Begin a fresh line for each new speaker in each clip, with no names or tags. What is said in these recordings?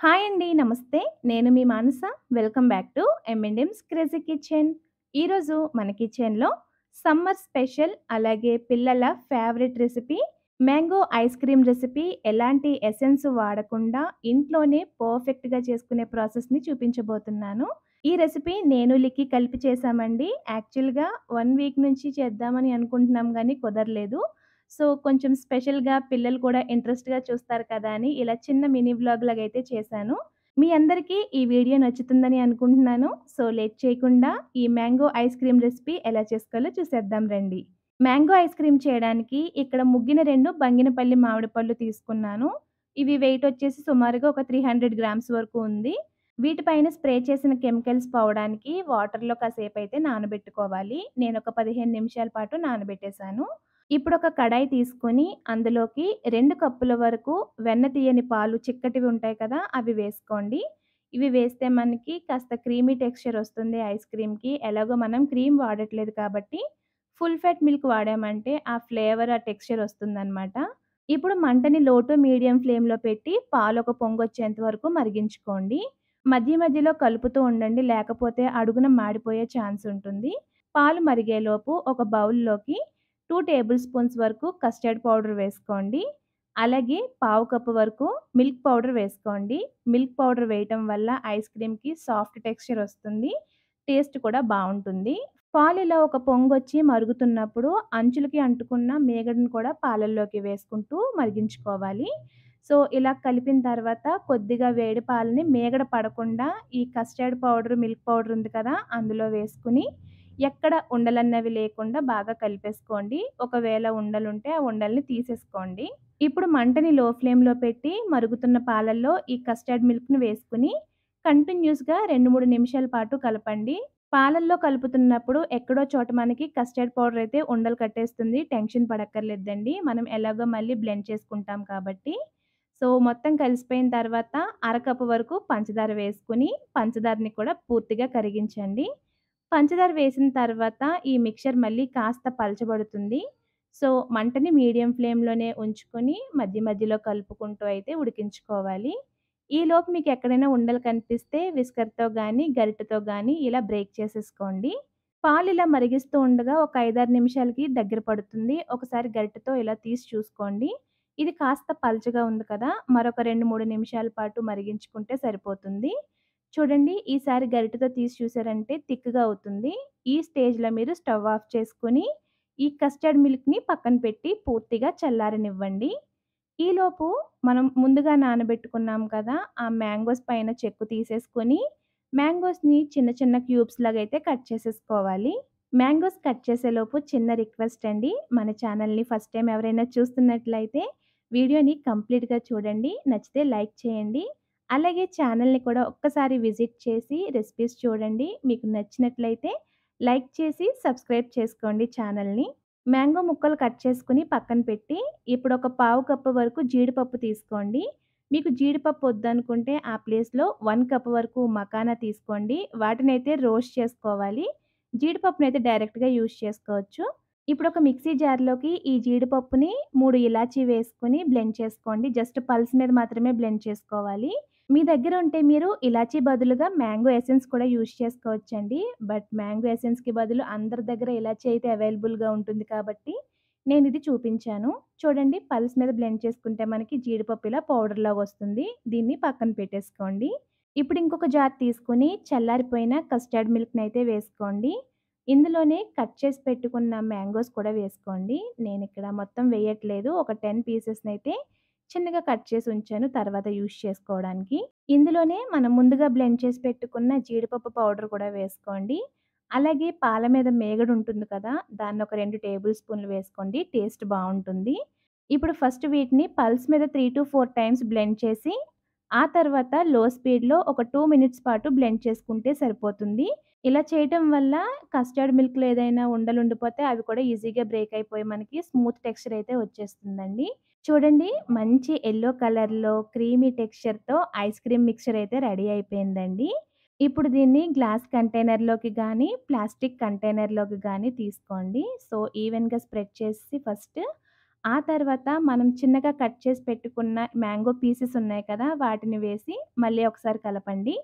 Hi అండి. నమస్తే. నేను మీ Manasa. Welcome back to M and M's crazy kitchen. ఈరోజు మన కిచెన్‌లో సమ్మర్ స్పెషల్ అలాగే పిల్లల favourite recipe mango ice cream recipe ఎలాంటి ఎసెన్స్ వాడకుండా ఇంట్లోనే పర్ఫెక్ట్‌గా చేసుకునే ప్రాసెస్‌ని చూపించబోతున్నాను. ఈ రెసిపీ నేను లికి కలిపి చేశామండి. యాక్చువల్‌గా 1 వీక్ నుంచి చేద్దామని అనుకుంటున్నాం గానీ కుదరలేదు. సో, కొంచెం స్పెషల్‌గా పిల్లలు కూడా ఇంట్రెస్ట్‌గా చూస్తారు కదా అని ఇలా చిన్న మినీ వ్లాగ్ లాగైతే చేశాను. మీ అందరికీ ఈ వీడియో నచ్చుతుందని అనుకుంటున్నాను. సో, లేట్ చేయకుండా ఈ మ్యాంగో ఐస్ క్రీమ్ రెసిపీ ఎలా చేసుకోవాలో చూసేద్దాం రండి. మ్యాంగో ఐస్ క్రీమ్ చేయడానికి ఇక్కడ ముగ్గిన 2 బంగినపల్లి మామిడి పళ్ళు తీసుకున్నాను. ఇవి వెయిట్ వచ్చేసి సుమారుగా ఒక 300 గ్రామ్స్ వరకు ఉంది. వీటిపైన స్ప్రే చేసిన కెమికల్స్ పోవడానికి వాటర్‌లో కాసేపైతే నానబెట్టుకోవాలి. నేనొక 15 నిమిషాల పాటు నానబెట్టేశాను. ఇప్పుడొక కడాయి తీసుకొని అందులోకి 2 కప్పుల వరకు వెన్న తీయని పాలు చిక్కటివి ఉంటాయి కదా! అవి వేసుకోండి. ఇవి వేస్తే మనకి కాస్త క్రీమీ టెక్స్చర్ వస్తుంది ఐస్ క్రీమ్‌కి. ఎలాగో మనం క్రీమ్ వాడట్లేదు కాబట్టి ఫుల్ ఫ్యాట్ మిల్క్ వాడామంటే ఆ ఫ్లేవర్, ఆ టెక్స్చర్ వస్తుందనమాట. ఇప్పుడు మంటని లో టు మీడియం ఫ్లేమ్‌లో పెట్టి పాలొక పొంగొచ్చేంత వరకు మరిగించుకోండి. మధ్య మధ్యలో కలుపుతూ ఉండండి. లేకపోతే అడుగున మాడిపోయే ఛాన్స్ ఉంటుంది. పాలు మరిగేలోపు ఒక బౌల్‌లోకి 2 టేబుల్ స్పూన్స్ వరకు కస్టర్డ్ పౌడర్ వేసుకోండి. అలాగే పావు కప్పు వరకు మిల్క్ పౌడర్ వేసుకోండి. మిల్క్ పౌడర్ వేయటం వల్ల ఐస్ క్రీమ్‌కి సాఫ్ట్ టెక్స్చర్ వస్తుంది. టేస్ట్ కూడా బావుంటుంది. పాలు ఇలా ఒక పొంగొచ్చి మరుగుతున్నప్పుడు అంచులకి అంటుకున్న మీగడను కూడా పాలల్లోకి వేసుకుంటూ మరిగించుకోవాలి. సో, ఇలా కలిపిన తర్వాత కొద్దిగా వేడి పాలని మీగడ పడకుండా ఈ కస్టర్డ్ పౌడర్, మిల్క్ పౌడర్ ఉంది కదా! అందులో వేసుకొని ఎక్కడ ఉండలన్నవి లేకుండా బాగా కలిపేసుకోండి. ఒకవేళ ఉండలుంటే ఆ ఉండల్ని తీసేసుకోండి. ఇప్పుడు మంటని లో ఫ్లేమ్‌లో పెట్టి మరుగుతున్న పాలల్లో ఈ కస్టర్డ్ మిల్క్‌ని వేసుకొని కంటిన్యూస్‌గా 2, 3 నిమిషాల పాటు కలపండి. పాలల్లో కలుపుతున్నప్పుడు ఎక్కడో చోట మనకి కస్టర్డ్ పౌడర్ అయితే ఉండలు కట్టేస్తుంది. టెన్షన్ పడక్కర్లేదండి. మనం ఎలాగో మళ్ళీ బ్లెండ్ చేసుకుంటాం కాబట్టి. సో, మొత్తం కలిసిపోయిన తర్వాత అరకప్పు వరకు పంచదార వేసుకొని, పంచదారని కూడా పూర్తిగా కరిగించండి. పంచదార వేసిన తర్వాత ఈ మిక్స్చర్ మళ్ళీ కాస్త పలచబడుతుంది. సో, మంటని మీడియం ఫ్లేమ్‌లోనే ఉంచుకొని మధ్య మధ్యలో కలుపుకుంటూ అయితే ఉడికించుకోవాలి. ఈలోపు మీకెక్కడైనా ఉండలు కనిపిస్తే విస్కర్‌తో గానీ, గరిటెతో గానీ ఇలా బ్రేక్ చేసేసుకోండి. పాలిలా మరిగిస్తూ ఉండగా ఒక 5, 6 నిమిషాలకి దగ్గర పడుతుంది. ఒకసారి గరిటెతో ఇలా తీసి చూసుకోండి. ఇది కాస్త పల్చగా ఉంది కదా! మరొక 2, 3 నిమిషాల పాటు మరిగించుకుంటే సరిపోతుంది. చూడండి ఈసారి గరిటెతో తీసి చూసారంటే థిక్‌గా అవుతుంది. ఈ స్టేజ్‌లో మీరు స్టవ్ ఆఫ్ చేసుకొని, ఈ కస్టర్డ్ మిల్క్‌ని పక్కన పెట్టి పూర్తిగా చల్లారనివ్వండి. ఈలోపు మనం ముందుగా నానబెట్టుకున్నాం కదా! ఆ మ్యాంగోస్ పైన చెక్కు తీసేసుకొని, మ్యాంగోస్‌ని చిన్న చిన్న క్యూబ్స్ లాగైతే కట్ చేసేసుకోవాలి. మ్యాంగోస్ కట్ చేసేలోపు చిన్న రిక్వెస్ట్ అండి. మన ఛానల్‌ని ఫస్ట్ టైమ్ ఎవరైనా చూస్తున్నట్లయితే వీడియోని కంప్లీట్‌గా చూడండి. నచ్చితే లైక్ చేయండి. అలాగే ఛానల్‌ని కూడా ఒక్కసారి విజిట్ చేసి రెసిపీస్ చూడండి. మీకు నచ్చినట్లయితే లైక్ చేసి సబ్స్క్రైబ్ చేసుకోండి ఛానల్‌ని. మ్యాంగో ముక్కలు కట్ చేసుకొని పక్కన పెట్టి, ఇప్పుడొక పావు కప్పు వరకు జీడిపప్పు తీసుకోండి. మీకు జీడిపప్పు వద్దనుకుంటే ఆ ప్లేస్‌లో 1 కప్ వరకు మకానా తీసుకోండి. వాటినైతే రోస్ట్ చేసుకోవాలి. జీడిపప్పునైతే డైరెక్ట్‌గా యూజ్ చేసుకోవచ్చు. ఇప్పుడొక మిక్సీ జార్‌లోకి ఈ జీడిపప్పుని 3 ఇలాచీ వేసుకొని బ్లెండ్ చేసుకోండి. జస్ట్ పల్స్ మీద మాత్రమే బ్లెండ్ చేసుకోవాలి. మీ దగ్గర ఉంటే మీరు ఇలాచీ బదులుగా మ్యాంగో ఎసెన్స్ కూడా యూజ్ చేసుకోవచ్చండి. బట్ మ్యాంగో ఎసెన్స్‌కి బదులు అందరి దగ్గర ఇలాచీ అయితే అవైలబుల్‌గా ఉంటుంది కాబట్టి నేనిది చూపించాను. చూడండి పల్స్ మీద బ్లెండ్ చేసుకుంటే మనకి జీడిపప్పు ఇలా పౌడర్‌లాగొస్తుంది. దీన్ని పక్కన పెట్టేసుకోండి. ఇప్పుడు ఇంకొక జార్ తీసుకొని చల్లారిపోయిన కస్టర్డ్ మిల్క్‌నైతే వేసుకోండి. ఇందులోనే కట్ చేసి పెట్టుకున్న మ్యాంగోస్ కూడా వేసుకోండి. నేనిక్కడ మొత్తం వేయట్లేదు. ఒక 10 పీసెస్‌నైతే చిన్నగా కట్ చేసి ఉంచాను తర్వాత యూజ్ చేసుకోవడానికి. ఇందులోనే మనం ముందుగా బ్లెండ్ చేసి పెట్టుకున్న జీడిపప్పు పౌడర్ కూడా వేసుకోండి. అలాగే పాల మీద మేగడ ఉంటుంది కదా! దాన్ని ఒక 2 టేబుల్ స్పూన్‌లు వేసుకోండి. టేస్ట్ బావుంటుంది. ఇప్పుడు ఫస్ట్ వీటిని పల్స్ మీద 3-4 టైమ్స్ బ్లెండ్ చేసి, ఆ తర్వాత లో స్పీడ్‌లో ఒక 2 మినిట్స్ పాటు బ్లెండ్ చేసుకుంటే సరిపోతుంది. ఇలా చేయటం వల్ల కస్టర్డ్ మిల్క్‌లో ఏదైనా ఉండలుండిపోతే అవి కూడా ఈజీగా బ్రేక్ అయిపోయి మనకి స్మూత్ టెక్స్చర్ అయితే వచ్చేస్తుందండి. చూడండి మంచి యెల్లో కలర్‌లో క్రీమీ టెక్స్చర్‌తో ఐస్ క్రీమ్ మిక్స్చర్ అయితే రెడీ అయిపోయిందండి. ఇప్పుడు దీన్ని గ్లాస్ కంటైనర్‌లోకి గానీ, ప్లాస్టిక్ కంటైనర్‌లోకి గానీ తీసుకోండి. సో, ఈవెన్‌గా స్ప్రెడ్ చేసి ఫస్ట్ ఆ తర్వాత మనం చిన్నగా కట్ చేసి పెట్టుకున్న మ్యాంగో పీసెస్ ఉన్నాయి కదా! వాటిని వేసి మళ్ళీ ఒకసారి కలపండి.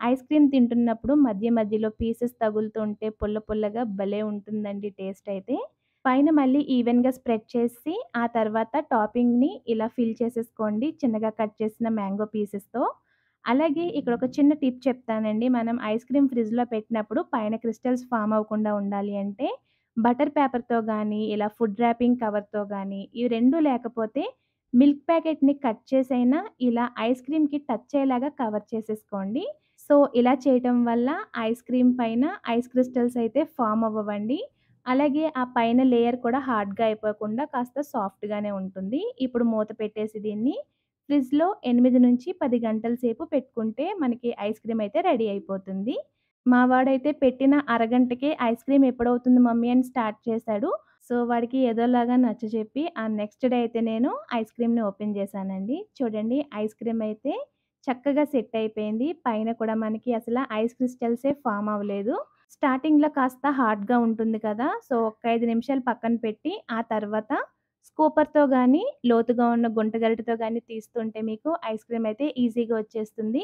ఐస్ క్రీమ్ తింటున్నప్పుడు మధ్య మధ్యలో పీసెస్ తగులుతుంటే పుల్ల పుల్లగా భలే ఉంటుందండి టేస్ట్ అయితే. పైన మళ్ళీ ఈవెన్‌గా స్ప్రెడ్ చేసి ఆ తర్వాత టాపింగ్‌ని ఇలా ఫిల్ చేసేసుకోండి చిన్నగా కట్ చేసిన మ్యాంగో పీసెస్‌తో. అలాగే ఇక్కడ ఒక చిన్న టిప్ చెప్తానండి. మనం ఐస్ క్రీమ్ ఫ్రిడ్జ్‌లో పెట్టినప్పుడు పైన క్రిస్టల్స్ ఫార్మ్ అవ్వకుండా ఉండాలి అంటే బటర్ పేపర్‌తో గానీ, ఇలా ఫుడ్ ర్యాపింగ్ కవర్‌తో గానీ, ఇవి 2 లేకపోతే మిల్క్ ప్యాకెట్‌ని కట్ చేసైనా ఇలా ఐస్ క్రీమ్‌కి టచ్ అయ్యేలాగా కవర్ చేసేసుకోండి. సో, ఇలా చేయటం వల్ల ఐస్ క్రీమ్ పైన ఐస్ క్రిస్టల్స్ అయితే ఫార్మ్ అవ్వవండి. అలాగే ఆ పైన లేయర్ కూడా హార్డ్‌గా అయిపోకుండా కాస్త సాఫ్ట్‌గానే ఉంటుంది. ఇప్పుడు మూత పెట్టేసి దీన్ని ఫ్రిడ్జ్‌లో 8-10 గంటల సేపు పెట్టుకుంటే మనకి ఐస్ క్రీమ్ అయితే రెడీ అయిపోతుంది. మా వాడైతే పెట్టిన అరగంటకే ఐస్ క్రీమ్ ఎప్పుడవుతుంది మమ్మీ అని స్టార్ట్ చేశాడు. సో, వాడికి ఏదోలాగా నచ్చజెప్పి ఆ నెక్స్ట్ డే అయితే నేను ఐస్ క్రీమ్‌ని ఓపెన్ చేశానండి. చూడండి ఐస్ క్రీమ్ అయితే చక్కగా సెట్ అయిపోయింది. పైన కూడా మనకి అసల ఐస్ క్రిస్టల్సే ఫార్మ్ అవ్వలేదు. స్టార్టింగ్‌లో కాస్త హార్డ్‌గా ఉంటుంది కదా! సో, ఒక 5 నిమిషాలు పక్కన పెట్టి ఆ తర్వాత స్కూపర్‌తో గానీ, లోతుగా ఉన్న గుంట గరిటెతో గానీ తీస్తుంటే మీకు ఐస్ క్రీమ్ అయితే ఈజీగా వచ్చేస్తుంది.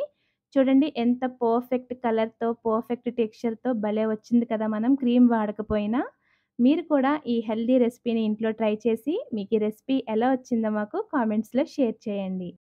చూడండి ఎంత పర్ఫెక్ట్ కలర్‌తో, పర్ఫెక్ట్ టెక్స్చర్‌తో భలే వచ్చింది కదా! మనం క్రీమ్ వాడకపోయినా. మీరు కూడా ఈ హెల్తీ రెసిపీని ఇంట్లో ట్రై చేసి మీకు ఈ రెసిపీ ఎలా వచ్చిందో మాకు కామెంట్స్‌లో షేర్ చేయండి.